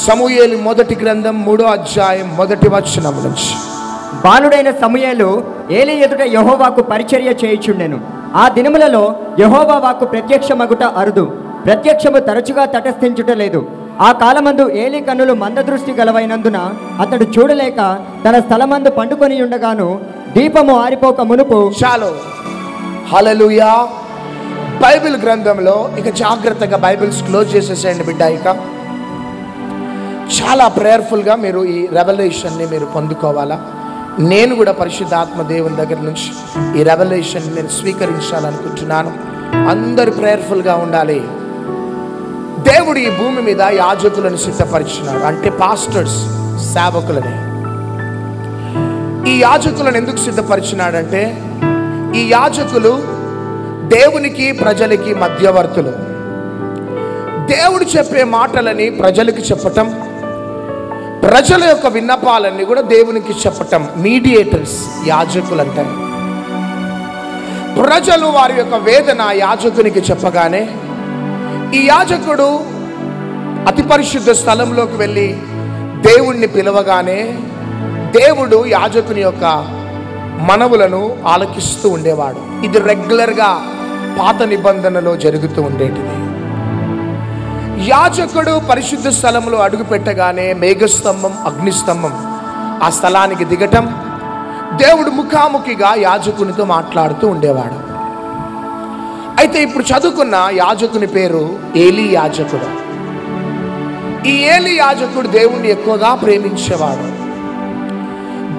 సమూయేలు మొదటి గ్రంథం 3వ అధ్యాయం 1వ వచనం నుంచి. బాలుడైన సమూయేలు ఏలీ ఎదుట యెహోవాకు పరిచర్య చేయుచుండెను. ఆ దినములలో యెహోవా వాక్కు ప్రత్యక్షమగుట అరుదు, ప్రత్యక్షము తరచుగా తటస్థించుటలేదు. ఆ కాలమందు ఏలీ కన్నులు మందదృష్టి గలవైనందున అతడు చూడలేక తన స్థలమందు పండుకొని ఉండగాను దీపము ఆరిపోక మునుపు. చాలు, హల్లెలూయా. బైబిల్ గ్రంథంలో ఇక జాగ్రత్తగా బైబిల్స్ క్లోజ్ చేసేసేయండి బిడ్డ. ఇక చాలా ప్రేయర్ఫుల్గా మీరు ఈ రెవల్యూషన్ని మీరు పొందుకోవాలా. నేను కూడా పరిశుద్ధాత్మ దేవుని దగ్గర నుంచి ఈ రెవల్యూషన్ని నేను స్వీకరించాలనుకుంటున్నాను. అందరు ప్రేయర్ఫుల్గా ఉండాలి. దేవుడు ఈ భూమి మీద యాజకులను సిద్ధపరిచినాడు, అంటే పాస్టర్స్, సేవకులని. ఈ యాజకులను ఎందుకు సిద్ధపరిచినాడంటే ఈ యాజకులు దేవునికి ప్రజలకి మధ్యవర్తులు. దేవుడు చెప్పే మాటలని ప్రజలకు చెప్పటం, ప్రజల యొక్క విన్నపాలన్నీ కూడా దేవునికి చెప్పటం, మీడియేటర్స్ యాజకులు అంటారు. ప్రజలు వారి యొక్క వేదన యాజకునికి చెప్పగానే ఈ యాజకుడు అతి పరిశుద్ధ స్థలంలోకి వెళ్ళి దేవుణ్ణి పిలవగానే దేవుడు యాజకుని యొక్క మనవులను ఆలకిస్తూ ఉండేవాడు. ఇది రెగ్యులర్గా పాత నిబంధనలో జరుగుతూ ఉండేటిది. యాజకుడు పరిశుద్ధ స్థలంలో అడుగు పెట్టగానే మేఘస్తంభం, అగ్నిస్తంభం ఆ స్థలానికి దిగటం, దేవుడు ముఖాముఖిగా యాజకునితో మాట్లాడుతూ ఉండేవాడు. అయితే ఇప్పుడు చదువుకున్న యాజకుని పేరు ఏలీ యాజకుడు. ఈ ఏలీ యాజకుడు దేవుణ్ణి ఎక్కువగా ప్రేమించేవాడు.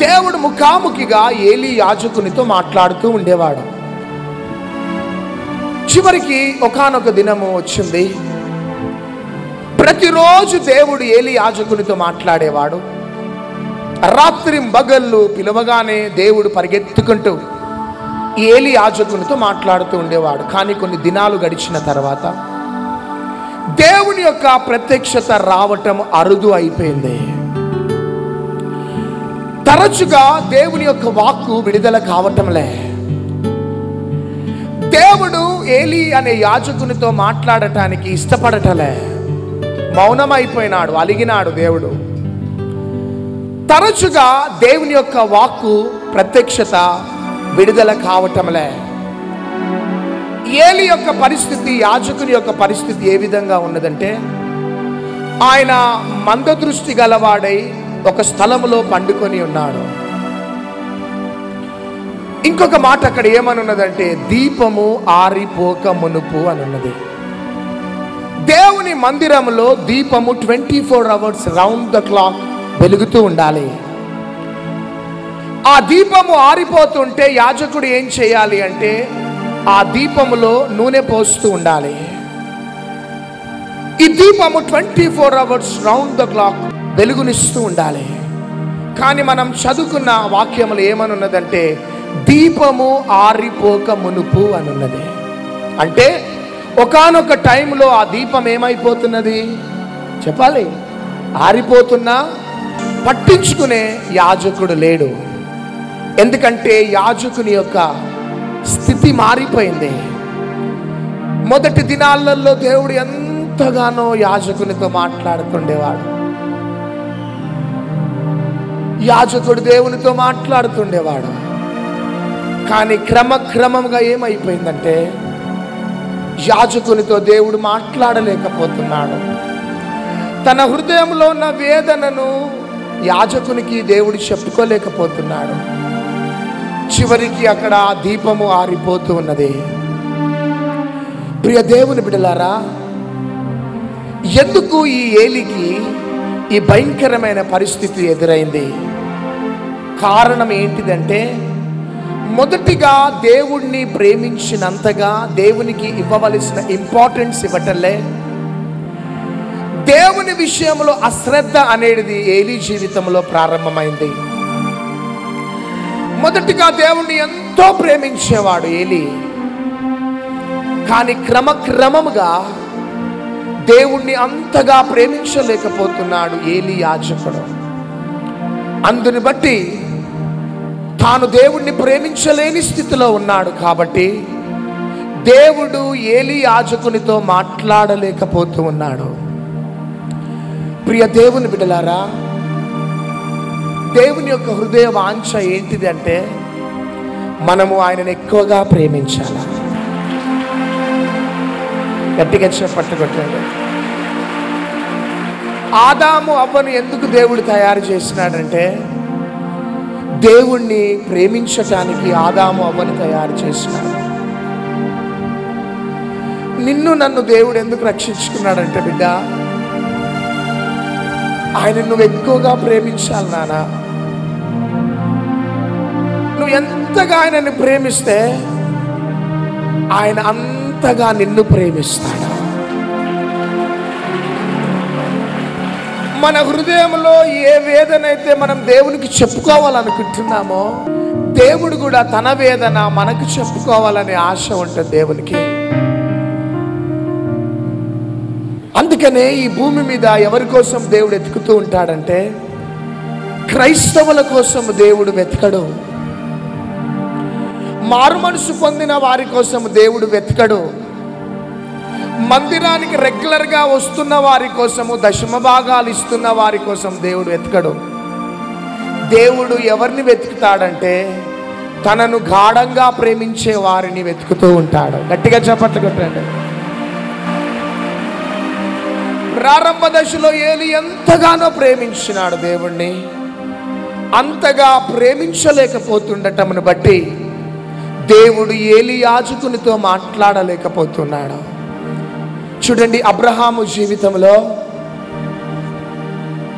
దేవుడు ముఖాముఖిగా ఏలీ యాజకునితో మాట్లాడుతూ ఉండేవాడు. చివరికి ఒకానొక దినము వచ్చింది, ప్రతిరోజు దేవుడు ఏలీ యాజకునితో మాట్లాడేవాడు. రాత్రి పగళ్ళు పిలవగానే దేవుడు పరిగెత్తుకుంటూ ఏలీ యాజకునితో మాట్లాడుతూ ఉండేవాడు. కానీ కొన్ని దినాలు గడిచిన తర్వాత దేవుని యొక్క ప్రత్యక్షత రావటం అరుదు అయిపోయింది. తరచుగా దేవుని యొక్క వాక్కు విడుదల కావటంలే. దేవుడు ఏలీ అనే యాజకునితో మాట్లాడటానికి ఇష్టపడటలే. మౌనమైపోయినాడు, అలిగినాడు దేవుడు. తరచుగా దేవుని యొక్క వాక్కు ప్రత్యక్షత విడుదల కావటంలే. ఏలీ యొక్క పరిస్థితి, యాజకుని యొక్క పరిస్థితి ఏ విధంగా ఉన్నదంటే, ఆయన మందదృష్టి గలవాడై ఒక స్థలములో పండుకొని ఉన్నాడు. ఇంకొక మాట అక్కడ ఏమనున్నదంటే, దీపము ఆరిపోక మునుపు అని ఉన్నది. దేవుని మందిరంలో దీపము 24 hours రౌండ్ ద క్లాక్ వెలుగుతూ ఉండాలి. ఆ దీపము ఆరిపోతుంటే యాజకుడు ఏం చేయాలి అంటే ఆ దీపములో నూనె పోస్తూ ఉండాలి. ఈ దీపము 24 hours రౌండ్ ద క్లాక్ వెలుగునిస్తూ ఉండాలి. కానీ మనం చదువుకున్న వాక్యములు ఏమనున్నదంటే, దీపము ఆరిపోక మునుపు అని ఉన్నది. అంటే ఒకానొక టైంలో ఆ దీపం ఏమైపోతున్నది చెప్పాలి, ఆరిపోతున్నా పట్టించుకునే యాజకుడు లేడు. ఎందుకంటే యాజకుని యొక్క స్థితి మారిపోయింది. మొదటి దినాలలో దేవుడు ఎంతగానో యాజకునితో మాట్లాడుతుండేవాడు. యాజకుడు దేవునితో మాట్లాడుతుండేవాడు. కానీ క్రమక్రమంగా ఏమైపోయిందంటే యాజకునితో దేవుడు మాట్లాడలేకపోతున్నాడు. తన హృదయంలో ఉన్న వేదనను యాజకునికి దేవుడు చెప్పుకోలేకపోతున్నాడు. చివరికి అక్కడ దీపము ఆరిపోతూ ఉన్నది. ప్రియ దేవుని బిడ్డలారా, ఎందుకు ఈ ఏలీకి ఈ భయంకరమైన పరిస్థితి ఎదురైంది? కారణం ఏంటిదంటే, మొదటిగా దేవుణ్ణి ప్రేమించినంతగా దేవునికి ఇవ్వవలసిన ఇంపార్టెన్స్ ఇవ్వటంలే. దేవుని విషయంలో అశ్రద్ధ అనేది ఏలీ జీవితంలో ప్రారంభమైంది. మొదటిగా దేవుణ్ణి ఎంతో ప్రేమించేవాడు ఏలీ. కానీ క్రమక్రమముగా దేవుణ్ణి అంతగా ప్రేమించలేకపోతున్నాడు ఏలీ యాజకుడు. అందుని బట్టి తాను దేవుణ్ణి ప్రేమించలేని స్థితిలో ఉన్నాడు. కాబట్టి దేవుడు ఏలీ యాజకునితో మాట్లాడలేకపోతూ ఉన్నాడు. ప్రియ దేవుని బిడ్డలారా, దేవుని యొక్క హృదయ వాంఛ ఏంటిది అంటే మనము ఆయనను ఎక్కువగా ప్రేమించాలి. గట్టిగా చప్పట్లు కొట్టండి. ఆదాము అవ్వను ఎందుకు దేవుడు తయారు చేసినాడంటే దేవుణ్ణి ప్రేమించటానికి ఆదాము అవ్వను తయారు చేసినాడు. నిన్ను నన్ను దేవుడు ఎందుకు రక్షించుకున్నాడంటే బిడ్డ, ఆయన నువ్వు ఎక్కువగా ప్రేమించాలి నాన్న. నువ్వు ఎంతగా ఆయనని ప్రేమిస్తే ఆయన అంతగా నిన్ను ప్రేమిస్తాడు. మన హృదయంలో ఏ వేదన అయితే మనం దేవునికి చెప్పుకోవాలనుకుంటున్నామో దేవుడు కూడా తన వేదన మనకు చెప్పుకోవాలనే ఆశ ఉంటుంది దేవునికి. అందుకనే ఈ భూమి మీద ఎవరి కోసం దేవుడు వెతుకుతూ ఉంటాడంటే క్రైస్తవుల కోసం దేవుడు వెతకడు. మారు మనసు పొందిన వారి కోసం దేవుడు వెతకడు. మందిరానికి రెగ్యులర్గా వస్తున్న వారి కోసము, దశమ భాగాలు ఇస్తున్న వారి కోసం దేవుడు వెతకడు. దేవుడు ఎవరిని వెతుకుతాడంటే తనను గాఢంగా ప్రేమించే వారిని వెతుకుతూ ఉంటాడు. గట్టిగా చప్పట్లు కొట్టండి. ప్రారంభ దశలో ఏలి ఎంతగానో ప్రేమించినాడు దేవుణ్ణి. అంతగా ప్రేమించలేకపోతుండటమును బట్టి దేవుడు ఏలి యాజకునితో మాట్లాడలేకపోతున్నాడు. చూడండి, అబ్రహాము జీవితంలో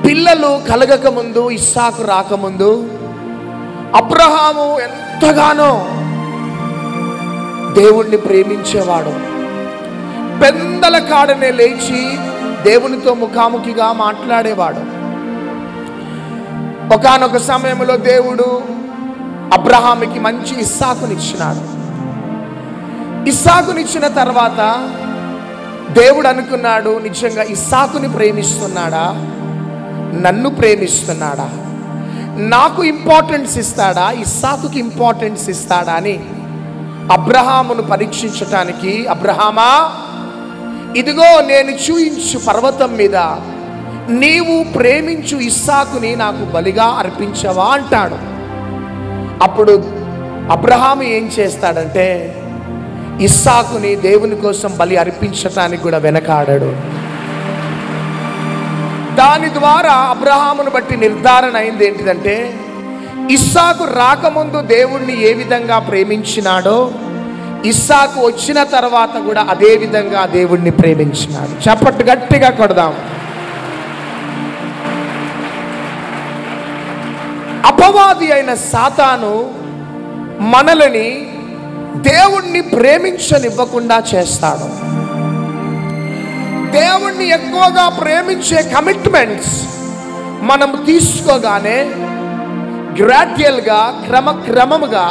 పిల్లలు కలగక ముందు, ఇస్సాకు రాకముందు అబ్రహాము ఎంతగానో దేవుణ్ణి ప్రేమించేవాడు. పెందల కాడనే లేచి దేవునితో ముఖాముఖిగా మాట్లాడేవాడు. ఒకానొక సమయంలో దేవుడు అబ్రహాముకి మంచి ఇస్సాకునిచ్చినాడు. ఇస్సాకునిచ్చిన తర్వాత దేవుడు అనుకున్నాడు, నిజంగా ఇస్సాకుని ప్రేమిస్తున్నాడా, నన్ను ప్రేమిస్తున్నాడా, నాకు ఇంపార్టెన్స్ ఇస్తాడా, ఇస్సాకుకి ఇంపార్టెన్స్ ఇస్తాడా అని అబ్రహామును పరీక్షించటానికి, అబ్రహామా ఇదిగో నేను చూయించు పర్వతం మీద నీవు ప్రేమించు ఇస్సాకుని నాకు బలిగా అర్పించవా అంటాడు. అప్పుడు అబ్రహాము ఏం చేస్తాడంటే ఇస్సాకుని దేవుని కోసం బలి అర్పించటానికి కూడా వెనకాడాడు. దాని ద్వారా అబ్రహామును బట్టి నిర్ధారణ అయింది ఏంటిదంటే ఇస్సాకు రాకముందు దేవుణ్ణి ఏ విధంగా ప్రేమించినాడో ఇస్సాకు వచ్చిన తర్వాత కూడా అదే విధంగా దేవుణ్ణి ప్రేమించినాడు. చప్పట్లు గట్టిగా కొడదాం. అపవాది అయిన సాతాను మనల్ని దేవుణ్ణి ప్రేమించనివ్వకుండా చేస్తాడు. దేవుణ్ణి ఎక్కువగా ప్రేమించే కమిట్మెంట్స్ మనం తీసుకోగానే గ్రాడ్యువల్గా క్రమక్రమముగా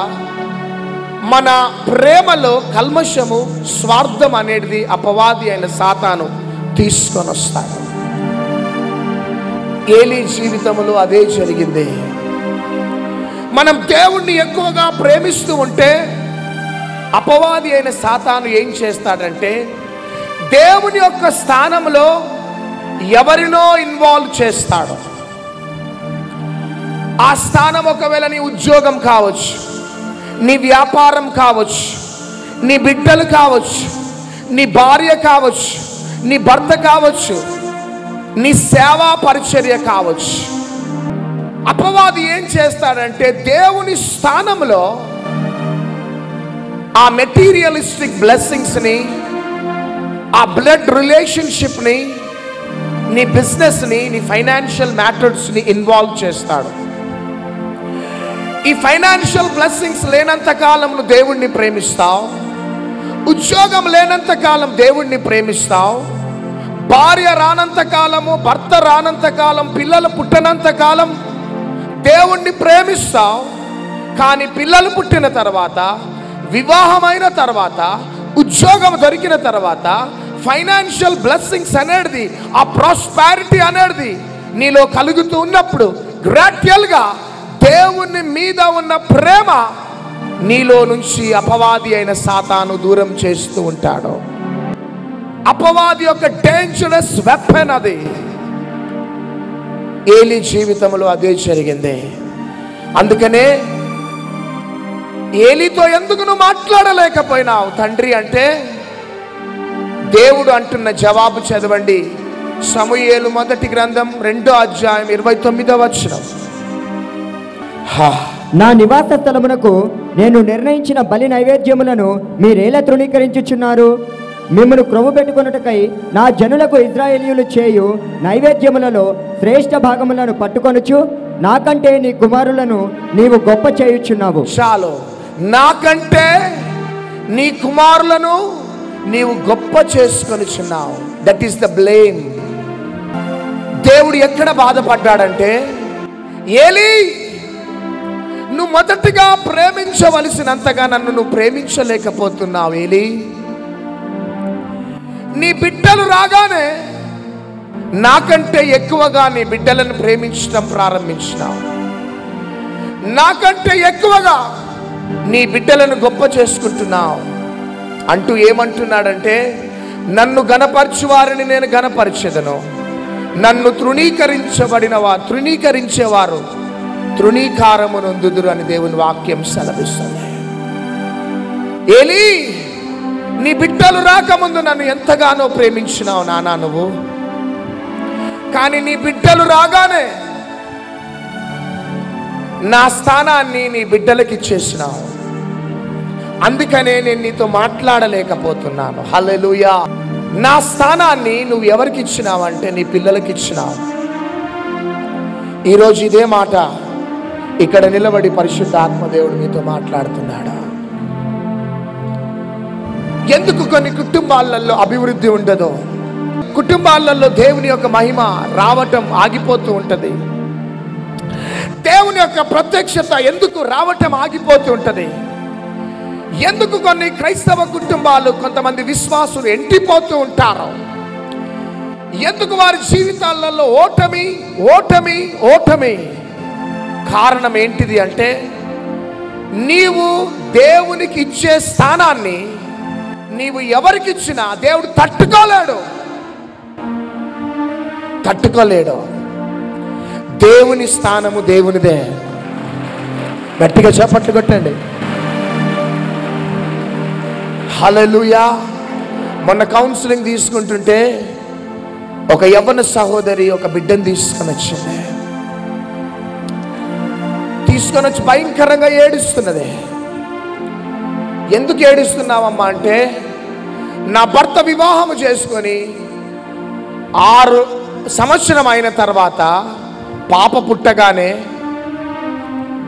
మన ప్రేమలో కల్మషము, స్వార్థం అనేది అపవాది అయిన సాతాను తీసుకొని వస్తాడు. ఏలీ జీవితంలో అదే జరిగింది. మనం దేవుణ్ణి ఎక్కువగా ప్రేమిస్తూ ఉంటే అపవాది అయిన సాతాను ఏం చేస్తాడంటే దేవుని యొక్క స్థానంలో ఎవరినో ఇన్వాల్వ్ చేస్తాడు. ఆ స్థానం ఒకవేళ నీ ఉద్యోగం కావచ్చు, నీ వ్యాపారం కావచ్చు, నీ బిడ్డలు కావచ్చు, నీ భార్య కావచ్చు, నీ భర్త కావచ్చు, నీ సేవా పరిచర్య కావచ్చు. అపవాది ఏం చేస్తాడంటే దేవుని స్థానంలో ఆ మెటీరియలిస్టిక్ బ్లెస్సింగ్స్ని, ఆ బ్లడ్ రిలేషన్షిప్ని, నీ బిజినెస్ని, నీ ఫైనాన్షియల్ మ్యాటర్స్ని ఇన్వాల్వ్ చేస్తాడు. ఈ ఫైనాన్షియల్ బ్లెస్సింగ్స్ లేనంత కాలం నువ్వు దేవుణ్ణి ప్రేమిస్తావు, ఉద్యోగం లేనంత కాలం దేవుణ్ణి ప్రేమిస్తావు, భార్య రానంత కాలము, భర్త రానంత కాలం, పిల్లలు పుట్టనంత కాలం దేవుణ్ణి ప్రేమిస్తావు. కానీ పిల్లలు పుట్టిన తర్వాత, వివాహమైన తర్వాత, ఉద్యోగం దొరికిన తర్వాత ఫైనాన్షియల్ బ్లెస్సింగ్స్ అనేది, ఆ ప్రాస్పారిటీ అనేది నీలో కలుగుతూ ఉన్నప్పుడు గ్రాడ్యువల్గా దేవుని మీద ఉన్న ప్రేమ నీలో నుంచి అపవాది అయిన సాతాను దూరం చేస్తూ ఉంటాడు. అపవాది యొక్క డేంజరస్ వెపన్ అది. ఏలీ జీవితంలో అదే జరిగింది. అందుకనే ఏలీతో ఎందుకు నువ్వు మాట్లాడలేకపోయినావు తండ్రి అంటే, దేవుడు అంటున్న జవాబు చదవండి. సమూయేలు మొదటి గ్రంథం 2వ అధ్యాయం 29వ వచనం. నా నివాస స్థలమునకు నేను నిర్ణయించిన బలి నైవేద్యములను మీరేలా తృణీకరించుచున్నారు? మిమ్మను క్రొవ్వు పెట్టుకొనుటకై నా జనులకు ఇశ్రాయేలీయులు చేయు నైవేద్యములలో శ్రేష్ఠ భాగములను పట్టుకొనుచు నాకంటే నీ కుమారులను నీవు గొప్ప చేయుచున్నావు. చాలు. నాకంటే నీ కుమారులను నీవు గొప్ప చేసుకొనిచున్నావు. That is the blame. దేవుడు ఎక్కడ బాధపడ్డాడంటే, ఏలీ నువ్వు మొదటిగా ప్రేమించవలసినంతగా నన్ను నువ్వు ప్రేమించలేకపోతున్నావు. ఏలీ, నీ బిడ్డలు రాగానే నాకంటే ఎక్కువగా నీ బిడ్డలను ప్రేమించడం ప్రారంభించినావు. నాకంటే ఎక్కువగా నీ బిడ్డలను గొప్ప చేసుకుంటున్నావు అంటూ ఏమంటున్నాడంటే, నన్ను గణపరచువారిని నేను గణపరిచెదను, నన్ను తృణీకరించేవారు తృణీకారము నొందుదురు అని దేవుని వాక్యం సెలవిస్తుంది. ఏలీ, నీ బిడ్డలు రాకముందు నన్ను ఎంతగానో ప్రేమించినావు నానా నువ్వు. కానీ నీ బిడ్డలు రాగానే నా స్థానాన్ని నీ బిడ్డలకి ఇచ్చేసినావు. అందుకనే నేను నీతో మాట్లాడలేకపోతున్నాను. హల్లెలూయా. నా స్థానాన్ని నువ్వు ఎవరికి ఇచ్చినావు అంటే నీ పిల్లలకి ఇచ్చినావు. ఈరోజు ఇదే మాట ఇక్కడ నిలబడి పరిశుద్ధ ఆత్మదేవుడు మీతో మాట్లాడుతున్నాడు. ఎందుకు కొన్ని కుటుంబాలలో అభివృద్ధి ఉండదో, కుటుంబాలలో దేవుని యొక్క మహిమ రావటం ఆగిపోతూ ఉంటుంది, దేవుని యొక్క ప్రత్యక్షత ఎందుకు రావటం ఆగిపోతూ ఉంటుంది, ఎందుకు కొన్ని క్రైస్తవ కుటుంబాలు కొంతమంది విశ్వాసులు ఎంటిపోతూ ఉంటారు, ఎందుకు వారి జీవితాలలో ఓటమి ఓటమి ఓటమి? కారణం ఏంటిది అంటే, నీవు దేవునికి ఇచ్చే స్థానాన్ని నీవు ఎవరికి ఇచ్చినా దేవుడు తట్టుకోలేడు. దేవుని స్థానము దేవునిదే. గట్టిగా చప్పట్లు కొట్టండి. హల్లెలూయా. మొన్న కౌన్సిలింగ్ తీసుకుంటుంటే ఒక యవ్వన సహోదరి ఒక బిడ్డను తీసుకొని వచ్చి భయంకరంగా ఏడుస్తున్నది. ఎందుకు ఏడుస్తున్నావమ్మా అంటే, నా భర్త వివాహము చేసుకొని 6 సంవత్సరం అయిన తర్వాత పాప పుట్టగానే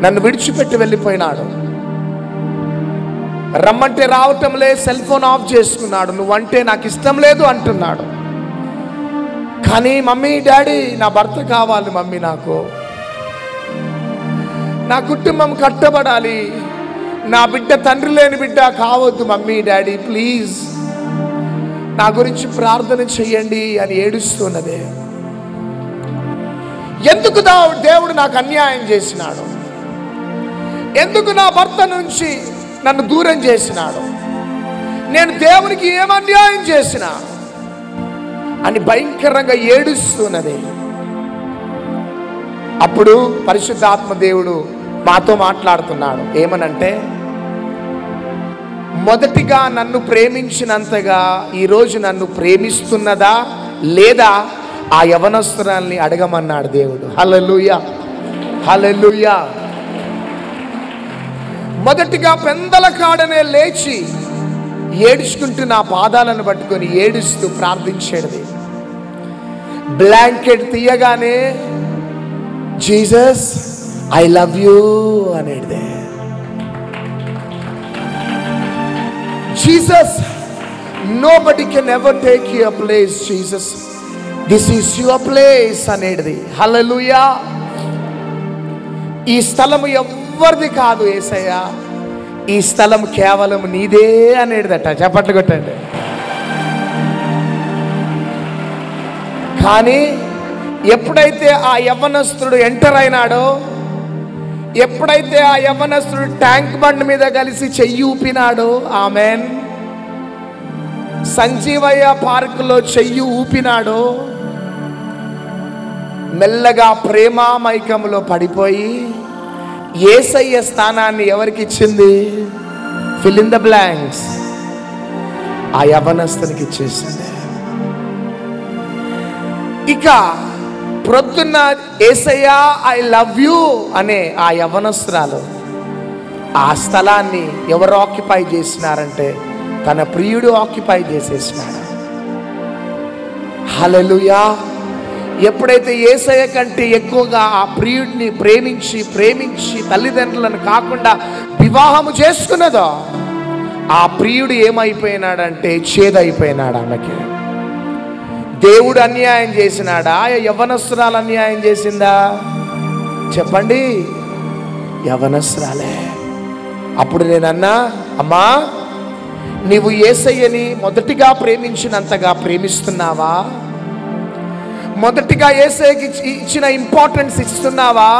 నన్ను విడిచిపెట్టి వెళ్ళిపోయినాడు. రమ్మంటే రావటం లే, సెల్ ఫోన్ ఆఫ్ చేసుకున్నాడు. నువ్వంటే నాకు ఇష్టం లేదు అంటున్నాడు. కానీ మమ్మీ డాడీ నా భర్త కావాలి మమ్మీ, నా కుటుంబం కట్టబడాలి, నా బిడ్డ తండ్రి లేని బిడ్డ కావద్దు మమ్మీ డాడీ ప్లీజ్ నా గురించి ప్రార్థన చెయ్యండి అని ఏడుస్తున్నదే. ఎందుకు దేవుడు నాకు అన్యాయం చేసినాడు, ఎందుకు నా భర్త నుంచి నన్ను దూరం చేసినాడు, నేను దేవునికి ఏం అన్యాయం చేసినా అని భయంకరంగా ఏడుస్తున్నది. అప్పుడు పరిశుద్ధాత్మ దేవుడు మాతో మాట్లాడుతున్నాడు. ఏమనంటే, మొదటిగా నన్ను ప్రేమించినంతగా ఈరోజు నన్ను ప్రేమిస్తున్నదా లేదా ఆ యవనస్తురాల్ని అడగమన్నాడు దేవుడు. హల్లెలూయా, హల్లెలూయా. మొదటిగా పెందల కాడనే లేచి ఏడుచుకుంటూ నా పాదాలను పట్టుకొని ఏడుస్తూ ప్రార్థించేది. బ్లాంకెట్ తీయగానే జీసస్ ఐ లవ్ యూ అనేది. Jesus nobody can ever take your place, Jesus this is your place అనేది. హల్లెలూయా. ఈ స్థలము ఎవరిది కాదు యేసయ్యా, ఈ స్థలం కేవలం నీదే అనేదట. చప్పట్లు కొట్టండి. కానీ ఎప్పుడైతే ఆ యవ్వనస్తుడు ఎంటర్ అయినాడో, ఎప్పుడైతే ఆ యవ్వనస్తుడు ట్యాంక్ బండ్ మీద కలిసి చెయ్యి ఊపినాడో, ఆమెన్, సంజీవయ్య పార్కులో చెయ్యి ఊపినాడో, మెల్లగా ప్రేమామైకంలో పడిపోయి యేసయ్య స్థానాన్ని ఎవరికి ఇచ్చింది? Fill in the blanks. ఆ యవనస్తునికి ఇచ్చేసింది. ఇక ప్రొద్దున్న యేసయ్య ఐ లవ్ యూ అనే ఆ యవనస్తురాలు ఆ స్థలాన్ని ఎవరు ఆక్యుపై చేసినారంటే తన ప్రియుడు ఆక్యుపై చేసేసినాడు. హల్లెలూయా. ఎప్పుడైతే యేసయ్య కంటే ఎక్కువగా ఆ ప్రియుడిని ప్రేమించి తల్లిదండ్రులను కాకుండా వివాహము చేసుకున్నదో ఆ ప్రియుడు ఏమైపోయినాడంటే చేదైపోయినాడు. ఆమెకి దేవుడు అన్యాయం చేసినాడా? యవ్వనస్తురాలు అన్యాయం చేసిందా? చెప్పండి. యవ్వనస్తురాలే. అప్పుడు నేనన్నా, అమ్మా నీవు యేసయ్యని మొదటిగా ప్రేమించినంతగా ప్రేమిస్తున్నావా? మొదటిగా యేసయ్యకి ఇచ్చిన ఇంపార్టెన్స్ ఇస్తున్నావా?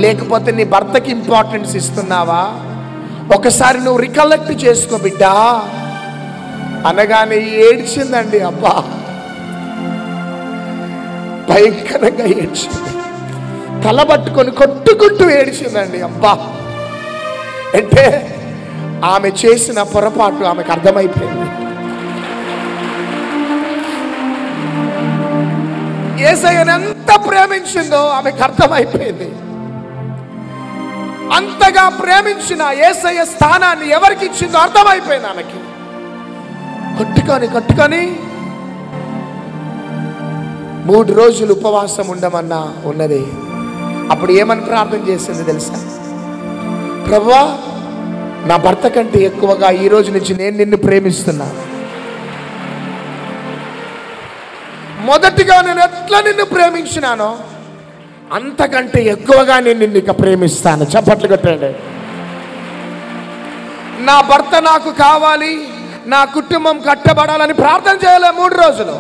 లేకపోతే నీ భర్తకి ఇంపార్టెన్స్ ఇస్తున్నావా? ఒకసారి నువ్వు రికలెక్ట్ చేసుకో బిడ్డా అనగానే ఏడ్చిందండి. అబ్బా భయంకరంగా ఏడ్చింది. తలబట్టుకొని కొట్టుకుంటూ ఏడ్చిందండి. అబ్బా అంటే ఆమె చేసిన పొరపాటు ఆమెకు అర్థమైపోయింది. యేసయ్యను ఎంత ప్రేమించిందో ఆమెకు అర్థమైపోయింది. అంతగా ప్రేమించిన యేసయ్య స్థానాన్ని ఎవరికి ఇచ్చిందో అర్థమైపోయింది ఆమెకి. కట్టుకొని 3 రోజులు ఉపవాసం ఉండమన్నా ఉన్నది. అప్పుడు ఏమని ప్రార్థన చేసింది తెలుసా? ప్రభువా నా భర్త కంటే ఎక్కువగా ఈ రోజు నుంచి నేను నిన్ను ప్రేమిస్తున్నా. మొదటిగా నేను ఎట్లా నిన్ను ప్రేమించినానో అంతకంటే ఎక్కువగా నేను నిన్ను ఇక ప్రేమిస్తాను. చప్పట్లు కొట్టండి. నా భర్త నాకు కావాలి, నా కుటుంబం కట్టబడాలని ప్రార్థన చేయలే 3 రోజులు.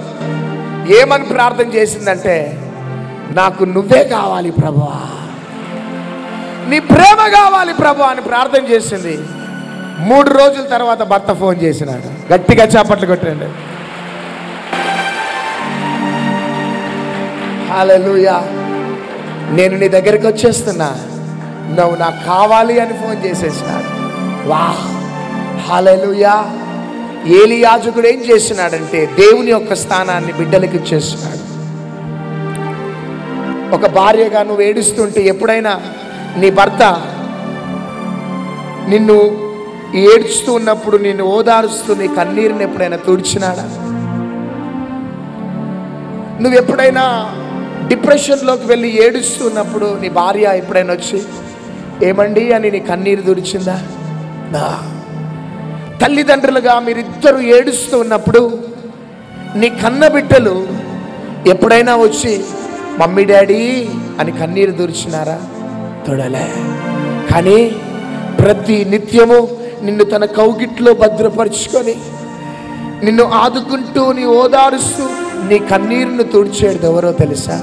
ఏమని ప్రార్థన చేసిందంటే నాకు నువ్వే కావాలి ప్రభువా, నీ ప్రేమ కావాలి ప్రభువా అని ప్రార్థన చేసింది. 3 రోజుల తర్వాత భర్త ఫోన్ చేసినాడు. గట్టిగా చప్పట్లు కొట్టండి. హల్లెలూయా. నేను నీ దగ్గరికి వచ్చేస్తున్నా, నువ్వు నాకు కావాలి అని ఫోన్ చేసేసినాడు. వాహ్ హల్లెలూయా. ఏలీ యాజకుడు ఏం చేసినాడంటే దేవుని యొక్క స్థానాన్ని బిడ్డలకి ఇచ్చేస్తున్నాడు. ఒక భార్యగా నువ్వు ఏడుస్తుంటే ఎప్పుడైనా నీ భర్త నిన్ను ఏడుస్తూ ఉన్నప్పుడు నిన్ను ఓదారుస్తూ నీ కన్నీరుని ఎప్పుడైనా తుడిచినాడా? నువ్వు ఎప్పుడైనా డిప్రెషన్లోకి వెళ్ళి ఏడుస్తున్నప్పుడు నీ భార్య ఎప్పుడైనా వచ్చి ఏమండి అని నీ కన్నీరు తుడిచిందా? తల్లిదండ్రులుగా మీరిద్దరూ ఏడుస్తూ ఉన్నప్పుడు నీ కన్న బిడ్డలు ఎప్పుడైనా వచ్చి మమ్మీ డాడీ అని కన్నీరు తుడిచినారా? తొడలే. కానీ ప్రతి నిత్యము నిన్ను తన కౌగిట్లో భద్రపరుచుకొని నిన్ను ఆదుకుంటూ నీ ఓదారుస్తూ నీ కన్నీరును తుడిచేది ఎవరో తెలుసా?